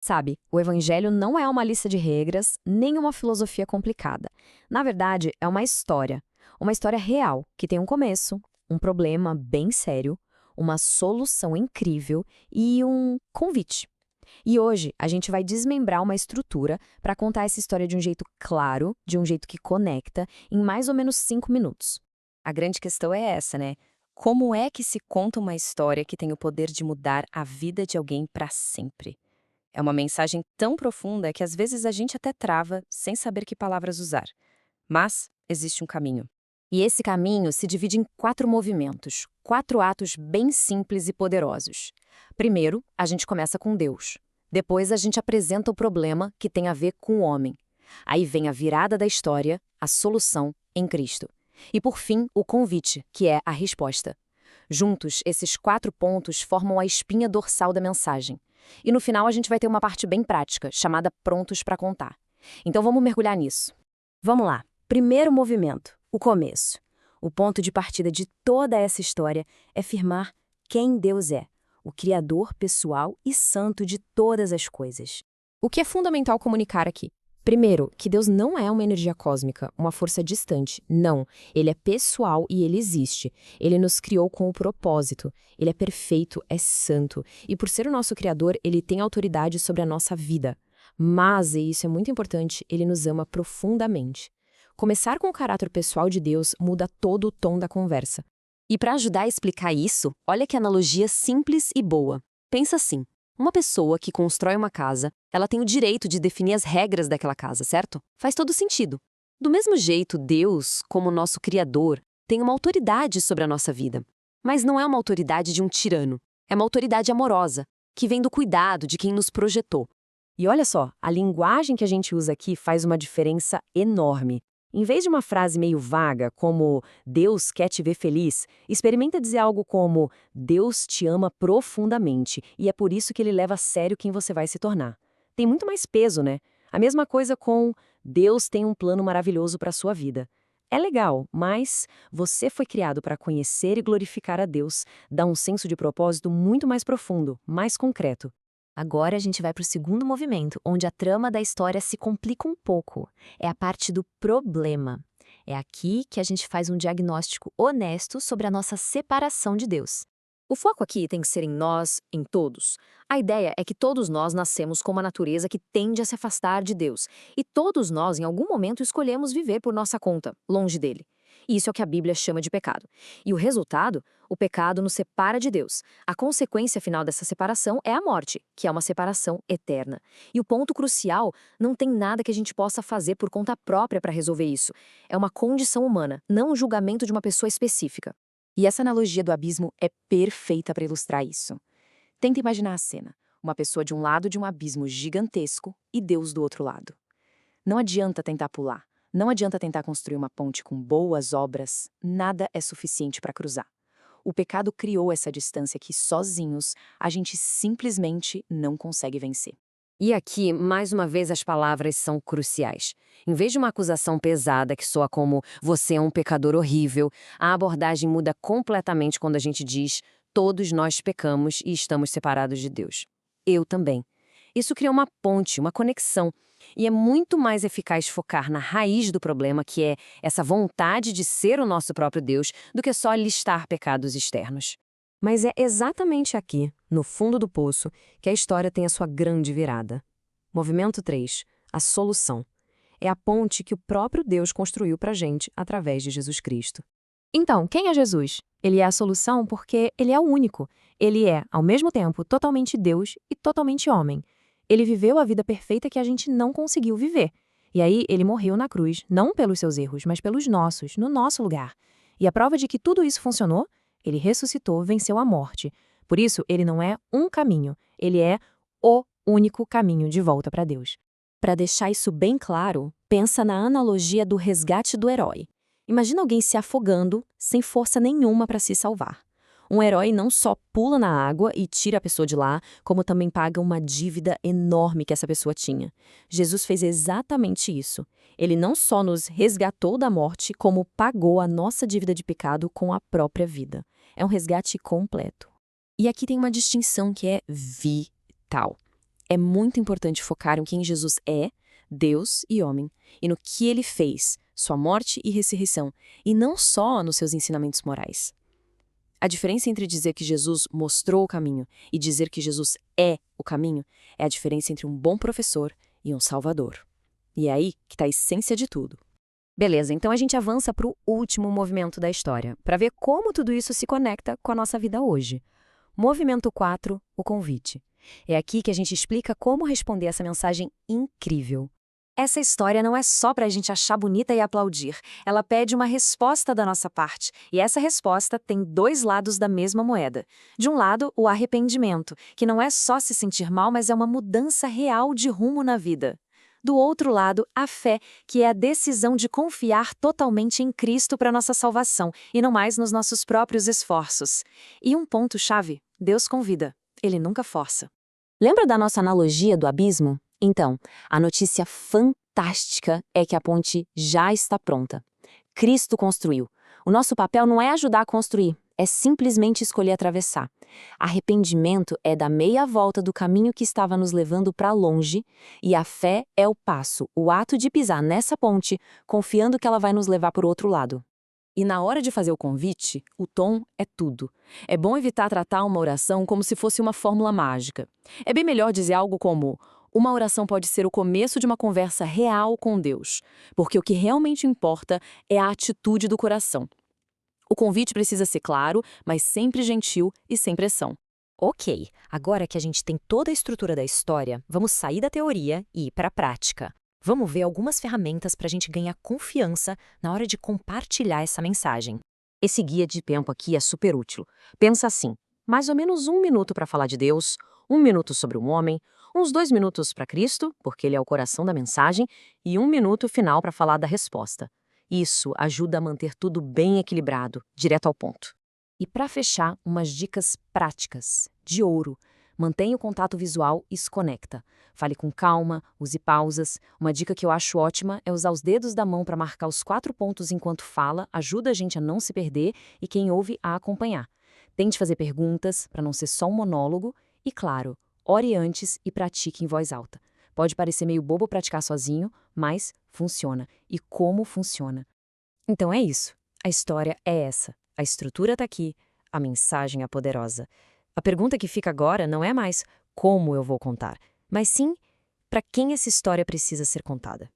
Sabe, o Evangelho não é uma lista de regras, nem uma filosofia complicada. Na verdade, é uma história real, que tem um começo, um problema bem sério, uma solução incrível e um convite. E hoje a gente vai desmembrar uma estrutura para contar essa história de um jeito claro, de um jeito que conecta, em mais ou menos 5 minutos. A grande questão é essa, né? Como é que se conta uma história que tem o poder de mudar a vida de alguém para sempre? É uma mensagem tão profunda que às vezes a gente até trava sem saber que palavras usar. Mas existe um caminho. E esse caminho se divide em 4 movimentos, 4 atos bem simples e poderosos. Primeiro, a gente começa com Deus. Depois, a gente apresenta o problema que tem a ver com o homem. Aí vem a virada da história, a solução em Cristo. E por fim, o convite, que é a resposta. Juntos, esses 4 pontos formam a espinha dorsal da mensagem. E no final, a gente vai ter uma parte bem prática, chamada Prontos para Contar. Então vamos mergulhar nisso. Vamos lá. Primeiro movimento, o começo. O ponto de partida de toda essa história é firmar quem Deus é, o Criador pessoal e santo de todas as coisas. O que é fundamental comunicar aqui? Primeiro, que Deus não é uma energia cósmica, uma força distante. Não. Ele é pessoal e ele existe. Ele nos criou com o propósito. Ele é perfeito, é santo. E por ser o nosso Criador, ele tem autoridade sobre a nossa vida. Mas, e isso é muito importante, ele nos ama profundamente. Começar com o caráter pessoal de Deus muda todo o tom da conversa. E para ajudar a explicar isso, olha que analogia simples e boa. Pensa assim, uma pessoa que constrói uma casa, ela tem o direito de definir as regras daquela casa, certo? Faz todo sentido. Do mesmo jeito, Deus, como nosso Criador, tem uma autoridade sobre a nossa vida. Mas não é uma autoridade de um tirano. É uma autoridade amorosa, que vem do cuidado de quem nos projetou. E olha só, a linguagem que a gente usa aqui faz uma diferença enorme. Em vez de uma frase meio vaga, como Deus quer te ver feliz, experimenta dizer algo como Deus te ama profundamente e é por isso que ele leva a sério quem você vai se tornar. Tem muito mais peso, né? A mesma coisa com Deus tem um plano maravilhoso para a sua vida. É legal, mas você foi criado para conhecer e glorificar a Deus, dá um senso de propósito muito mais profundo, mais concreto. Agora a gente vai para o segundo movimento, onde a trama da história se complica um pouco. É a parte do problema. É aqui que a gente faz um diagnóstico honesto sobre a nossa separação de Deus. O foco aqui tem que ser em nós, em todos. A ideia é que todos nós nascemos com uma natureza que tende a se afastar de Deus. E todos nós, em algum momento, escolhemos viver por nossa conta, longe dele. E isso é o que a Bíblia chama de pecado. E o resultado? O pecado nos separa de Deus. A consequência final dessa separação é a morte, que é uma separação eterna. E o ponto crucial, não tem nada que a gente possa fazer por conta própria para resolver isso. É uma condição humana, não um julgamento de uma pessoa específica. E essa analogia do abismo é perfeita para ilustrar isso. Tenta imaginar a cena. Uma pessoa de um lado de um abismo gigantesco e Deus do outro lado. Não adianta tentar pular. Não adianta tentar construir uma ponte com boas obras. Nada é suficiente para cruzar. O pecado criou essa distância que, sozinhos, a gente simplesmente não consegue vencer. E aqui, mais uma vez, as palavras são cruciais. Em vez de uma acusação pesada que soa como "você é um pecador horrível", a abordagem muda completamente quando a gente diz "todos nós pecamos e estamos separados de Deus". Eu também. Isso cria uma ponte, uma conexão. E é muito mais eficaz focar na raiz do problema, que é essa vontade de ser o nosso próprio Deus, do que só listar pecados externos. Mas é exatamente aqui, no fundo do poço, que a história tem a sua grande virada. Movimento 3. A solução. É a ponte que o próprio Deus construiu para a gente através de Jesus Cristo. Então, quem é Jesus? Ele é a solução porque ele é o único. Ele é, ao mesmo tempo, totalmente Deus e totalmente homem. Ele viveu a vida perfeita que a gente não conseguiu viver. E aí ele morreu na cruz, não pelos seus erros, mas pelos nossos, no nosso lugar. E a prova de que tudo isso funcionou? Ele ressuscitou, venceu a morte. Por isso, ele não é um caminho, ele é o único caminho de volta para Deus. Para deixar isso bem claro, pensa na analogia do resgate do herói. Imagina alguém se afogando, sem força nenhuma para se salvar. Um herói não só pula na água e tira a pessoa de lá, como também paga uma dívida enorme que essa pessoa tinha. Jesus fez exatamente isso. Ele não só nos resgatou da morte, como pagou a nossa dívida de pecado com a própria vida. É um resgate completo. E aqui tem uma distinção que é vital. É muito importante focar em quem Jesus é, Deus e homem, e no que ele fez, sua morte e ressurreição, e não só nos seus ensinamentos morais. A diferença entre dizer que Jesus mostrou o caminho e dizer que Jesus é o caminho é a diferença entre um bom professor e um salvador. E é aí que está a essência de tudo. Beleza, então a gente avança para o último movimento da história, para ver como tudo isso se conecta com a nossa vida hoje. Movimento 4, o convite. É aqui que a gente explica como responder essa mensagem incrível. Essa história não é só para a gente achar bonita e aplaudir. Ela pede uma resposta da nossa parte. E essa resposta tem dois lados da mesma moeda. De um lado, o arrependimento, que não é só se sentir mal, mas é uma mudança real de rumo na vida. Do outro lado, a fé, que é a decisão de confiar totalmente em Cristo para nossa salvação e não mais nos nossos próprios esforços. E um ponto-chave: Deus convida, Ele nunca força. Lembra da nossa analogia do abismo? Então, a notícia fantástica é que a ponte já está pronta. Cristo construiu. O nosso papel não é ajudar a construir, é simplesmente escolher atravessar. Arrependimento é dar meia volta do caminho que estava nos levando para longe, e a fé é o passo, o ato de pisar nessa ponte, confiando que ela vai nos levar para o outro lado. E na hora de fazer o convite, o tom é tudo. É bom evitar tratar uma oração como se fosse uma fórmula mágica. É bem melhor dizer algo como: uma oração pode ser o começo de uma conversa real com Deus, porque o que realmente importa é a atitude do coração. O convite precisa ser claro, mas sempre gentil e sem pressão. Ok, agora que a gente tem toda a estrutura da história, vamos sair da teoria e ir para a prática. Vamos ver algumas ferramentas para a gente ganhar confiança na hora de compartilhar essa mensagem. Esse guia de tempo aqui é super útil. Pensa assim, mais ou menos 1 minuto para falar de Deus, 1 minuto sobre um homem, uns 2 minutos para Cristo, porque ele é o coração da mensagem, e 1 minuto final para falar da resposta. Isso ajuda a manter tudo bem equilibrado, direto ao ponto. E para fechar, umas dicas práticas, de ouro. Mantenha o contato visual e se conecta. Fale com calma, use pausas. Uma dica que eu acho ótima é usar os dedos da mão para marcar os 4 pontos enquanto fala, ajuda a gente a não se perder e quem ouve a acompanhar. Tente fazer perguntas, para não ser só um monólogo. E claro, ore antes e pratique em voz alta. Pode parecer meio bobo praticar sozinho, mas funciona. E como funciona? Então é isso. A história é essa. A estrutura está aqui. A mensagem é poderosa. A pergunta que fica agora não é mais como eu vou contar, mas sim para quem essa história precisa ser contada.